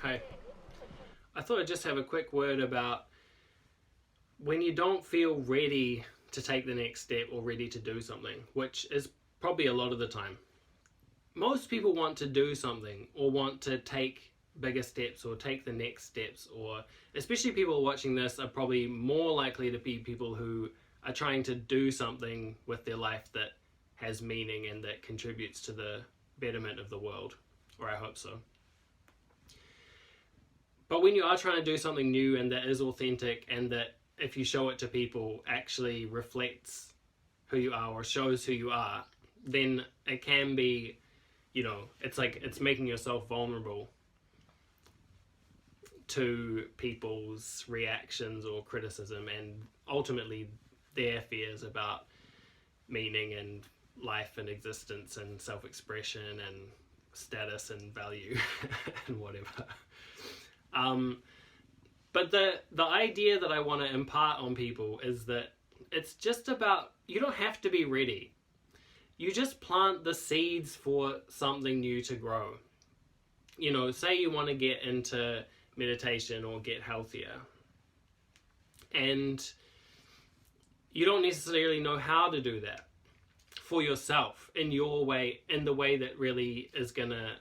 Hey, I thought I'd just have a quick word about when you don't feel ready to take the next step or ready to do something, which is probably a lot of the time. Most people want to do something or want to take bigger steps or take the next steps, or especially people watching this are probably more likely to be people who are trying to do something with their life that has meaning and that contributes to the betterment of the world, or I hope so. But when you are trying to do something new and that is authentic and that if you show it to people actually reflects who you are or shows who you are, then it can be, it's like it's making yourself vulnerable to people's reactions or criticism and ultimately their fears about meaning and life and existence and self-expression and status and value and whatever. But the idea that I want to impart on people is that it's just about, you don't have to be ready. You just plant the seeds for something new to grow. Say you want to get into meditation or get healthier, and you don't necessarily know how to do that for yourself in your way, in the way that really is gonna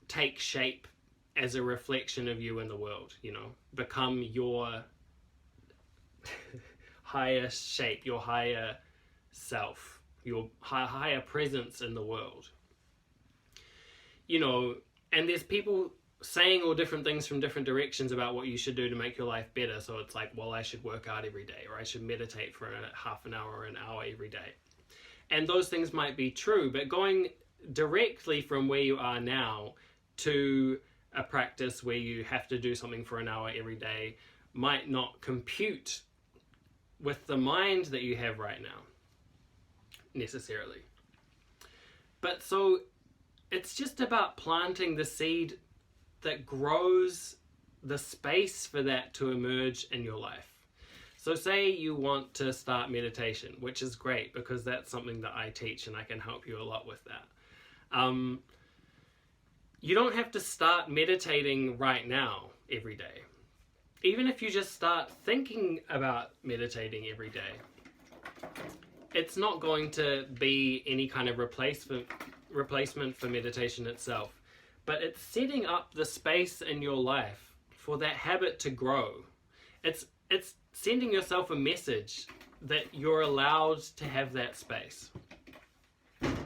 take shape as a reflection of you in the world, become your higher shape, your higher self, your higher presence in the world. And there's people saying all different things from different directions about what you should do to make your life better. So it's like, well, I should work out every day, or I should meditate for half an hour or an hour every day. And those things might be true, but going directly from where you are now to a practice where you have to do something for an hour every day might not compute with the mind that you have right now, necessarily. But so it's just about planting the seed that grows the space for that to emerge in your life. So say you want to start meditation, which is great because that's something that I teach and I can help you a lot with that. You don't have to start meditating right now every day. Even if you just start thinking about meditating every day, it's not going to be any kind of replacement for meditation itself, but it's setting up the space in your life for that habit to grow. It's sending yourself a message that you're allowed to have that space. I'm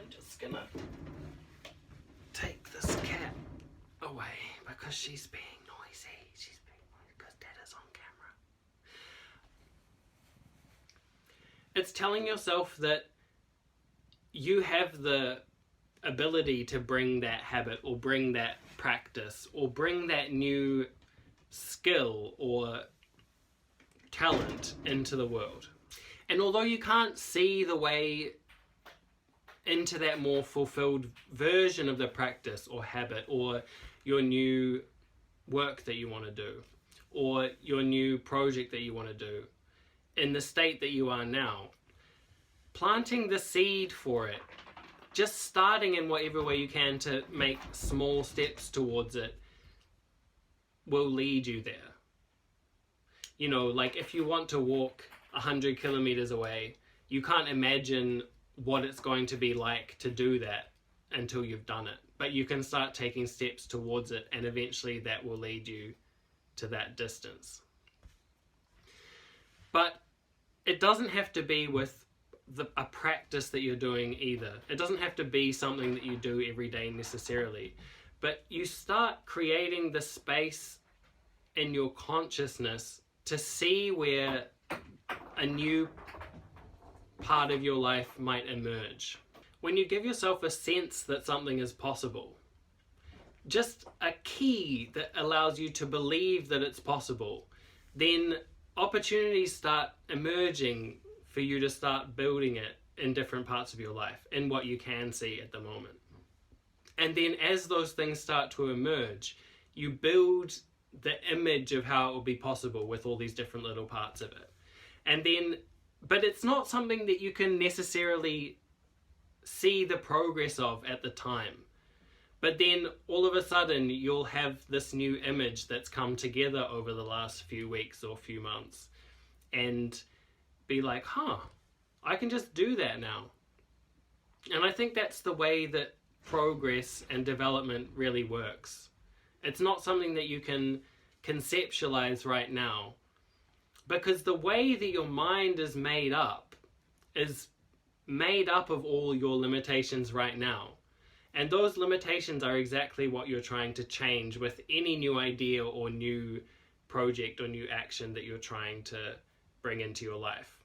just gonna take this cat away because she's being noisy. Because Dad is on camera. It's telling yourself that you have the ability to bring that habit or bring that practice or bring that new skill or talent into the world. And although you can't see the way into that more fulfilled version of the practice or habit or your new work that you want to do or your new project that you want to do in the state that you are now, planting the seed for it, just starting in whatever way you can to make small steps towards it will lead you there. Like if you want to walk 100 kilometers away, you can't imagine what it's going to be like to do that until you've done it. But you can start taking steps towards it, and eventually that will lead you to that distance. But it doesn't have to be with a practice that you're doing either. It doesn't have to be something that you do every day necessarily. But you start creating the space in your consciousness to see where a new part of your life might emerge. When you give yourself a sense that something is possible, just a key that allows you to believe that it's possible, then opportunities start emerging for you to start building it in different parts of your life, in what you can see at the moment. And then as those things start to emerge, you build the image of how it will be possible with all these different little parts of it. And then, but it's not something that you can necessarily see the progress of at the time. But then all of a sudden you'll have this new image that's come together over the last few weeks or few months and be like, I can just do that now. And I think that's the way that progress and development really works. It's not something that you can conceptualize right now, because the way that your mind is made up of all your limitations right now. And those limitations are exactly what you're trying to change with any new idea or new project or new action that you're trying to bring into your life.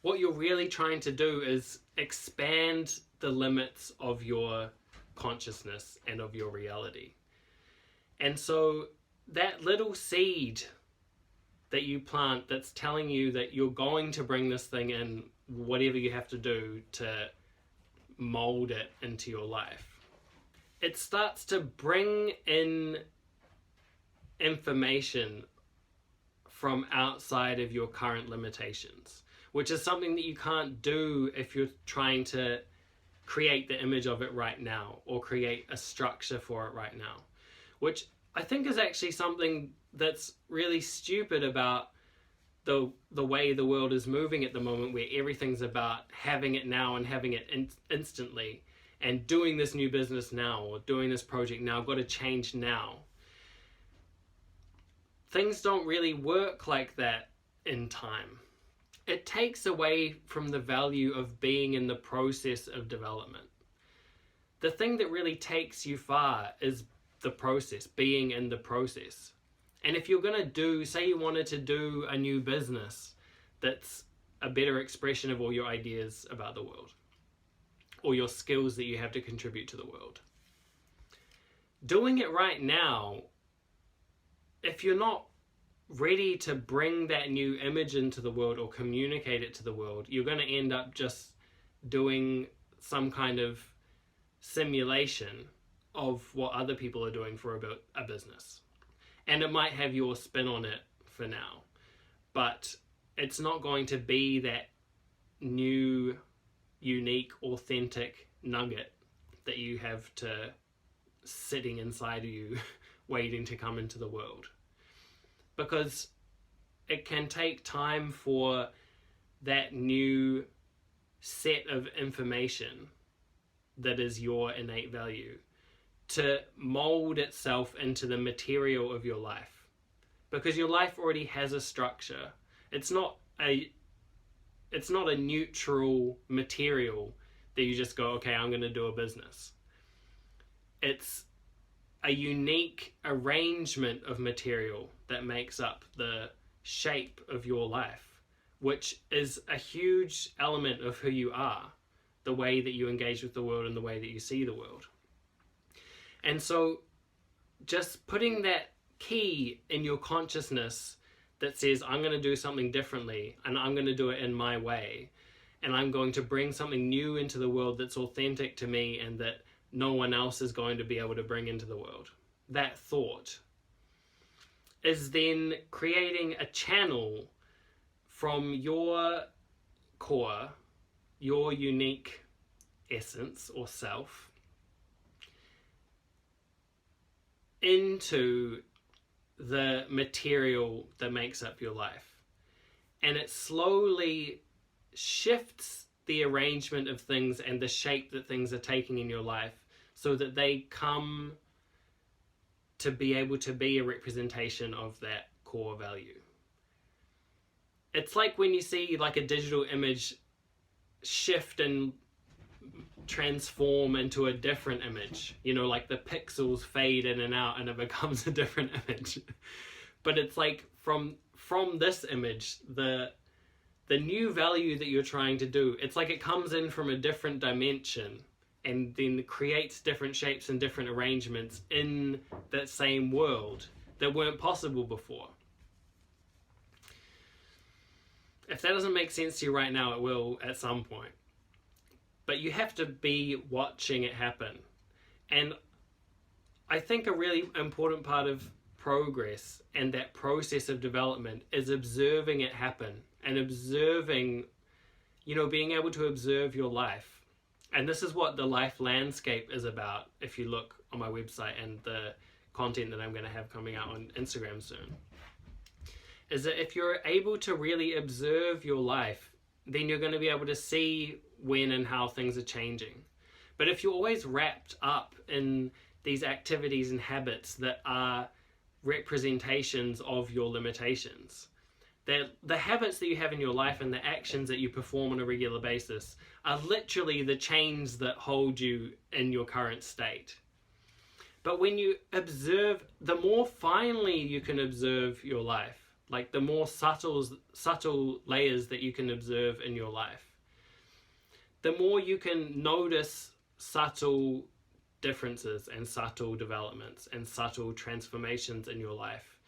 What you're really trying to do is expand the limits of your consciousness and of your reality. And so that little seed that you plant that's telling you that you're going to bring this thing in, whatever you have to do to mold it into your life, it starts to bring in information from outside of your current limitations, which is something that you can't do if you're trying to create the image of it right now or create a structure for it right now, which I think is actually something that's really stupid about the way the world is moving at the moment, where everything's about having it now and having it instantly, and doing this new business now or doing this project now, got to change now. Things don't really work like that in time. It takes away from the value of being in the process of development. The thing that really takes you far is the process, being in the process. And if you're going to do, say you wanted to do a new business that's a better expression of all your ideas about the world, or your skills that you have to contribute to the world, doing it right now, if you're not ready to bring that new image into the world or communicate it to the world, you're going to end up just doing some kind of simulation of what other people are doing for a business. And it might have your spin on it for now, but it's not going to be that new, unique, authentic nugget that you have to sitting inside of you waiting to come into the world. Because it can take time for that new set of information that is your innate value to mold itself into the material of your life. Because your life already has a structure. It's not a neutral material that you just go, okay, I'm going to do a business. It's a unique arrangement of material that makes up the shape of your life, which is a huge element of who you are, the way that you engage with the world and the way that you see the world. And so just putting that key in your consciousness that says, I'm going to do something differently, and I'm going to do it in my way, and I'm going to bring something new into the world that's authentic to me and that no one else is going to be able to bring into the world. That thought is then creating a channel from your core, your unique essence or self, into the material that makes up your life. And it slowly shifts the arrangement of things and the shape that things are taking in your life so that they come to be able to be a representation of that core value. It's like when you see like a digital image shift and transform into a different image, like the pixels fade in and out and it becomes a different image. But it's like from this image, the new value that you're trying to do, it's like it comes in from a different dimension and then creates different shapes and different arrangements in that same world that weren't possible before. If that doesn't make sense to you right now, it will at some point. But you have to be watching it happen. And I think a really important part of progress and that process of development is observing it happen and observing, being able to observe your life And this is what the life landscape is about if you look on my website and the content that I'm going to have coming out on Instagram soon. Is that if you're able to really observe your life, then you're going to be able to see when and how things are changing. But if you're always wrapped up in these activities and habits that are representations of your limitations, that the habits that you have in your life and the actions that you perform on a regular basis are literally the chains that hold you in your current state. But when you observe, the more finely you can observe your life, like the more subtle layers that you can observe in your life, the more you can notice subtle differences and subtle developments and subtle transformations in your life,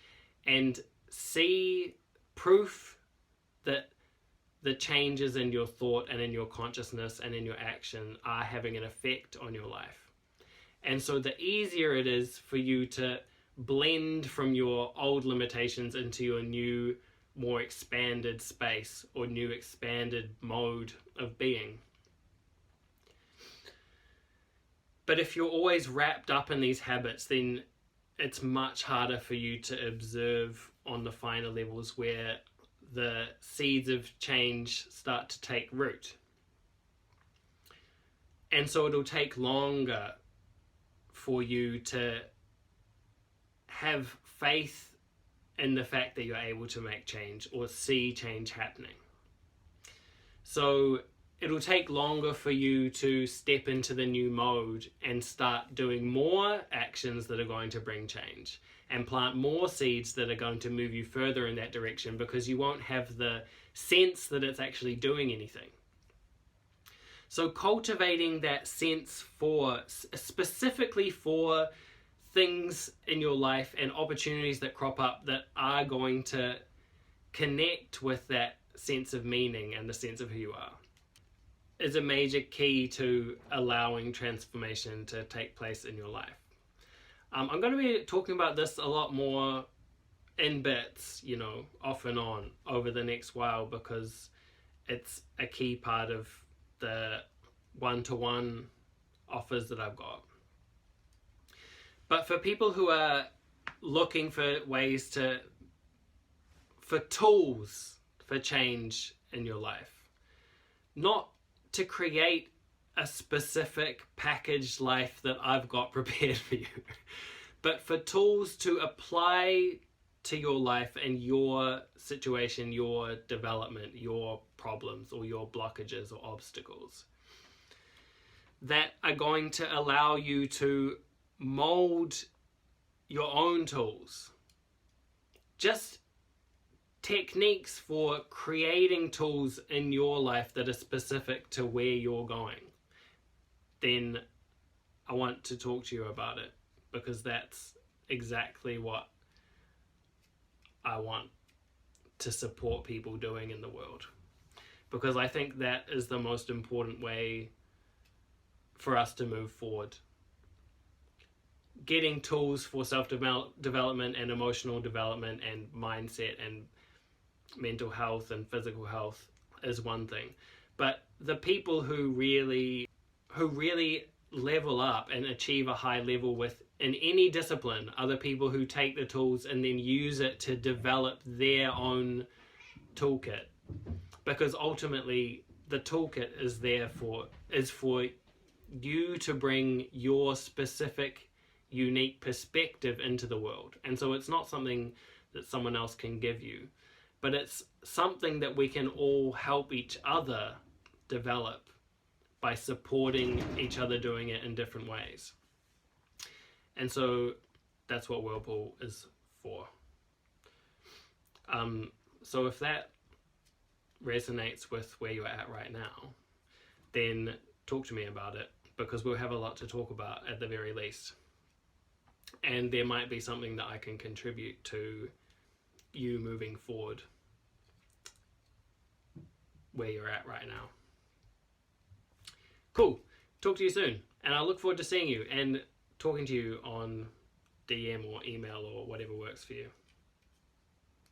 and see proof that the changes in your thought and in your consciousness and in your action are having an effect on your life. And so the easier it is for you to blend from your old limitations into your new, more expanded space or new expanded mode of being. But if you're always wrapped up in these habits, then it's much harder for you to observe on the finer levels where the seeds of change start to take root. And so it'll take longer for you to have faith in the fact that you're able to make change or see change happening. So it'll take longer for you to step into the new mode and start doing more actions that are going to bring change and plant more seeds that are going to move you further in that direction, because you won't have the sense that it's actually doing anything. So cultivating that sense specifically for things in your life and opportunities that crop up that are going to connect with that sense of meaning and the sense of who you are is a major key to allowing transformation to take place in your life. I'm going to be talking about this a lot more in bits, off and on over the next while, because it's a key part of the one-to-one offers that I've got. But for people who are looking for ways for tools for change in your life, not to create a specific packaged life that I've got prepared for you, but for tools to apply to your life and your situation, your development, your problems or your blockages or obstacles that are going to allow you to mold your own tools. Just techniques for creating tools in your life that are specific to where you're going. Then I want to talk to you about it, because that's exactly what I want to support people doing in the world. Because I think that is the most important way for us to move forward. Getting tools for self-development and emotional development and mindset and mental health and physical health is one thing. But the people who really level up and achieve a high level in any discipline are the people who take the tools and then use it to develop their own toolkit. Because ultimately the toolkit is for you to bring your specific unique perspective into the world. And so it's not something that someone else can give you, but it's something that we can all help each other develop by supporting each other doing it in different ways. And so that's what Whirlpool is for. So if that resonates with where you're at right now, then talk to me about it, because we'll have a lot to talk about at the very least. And there might be something that I can contribute to you moving forward where you're at right now. Cool. Talk to you soon. And I look forward to seeing you and talking to you on DM or email or whatever works for you.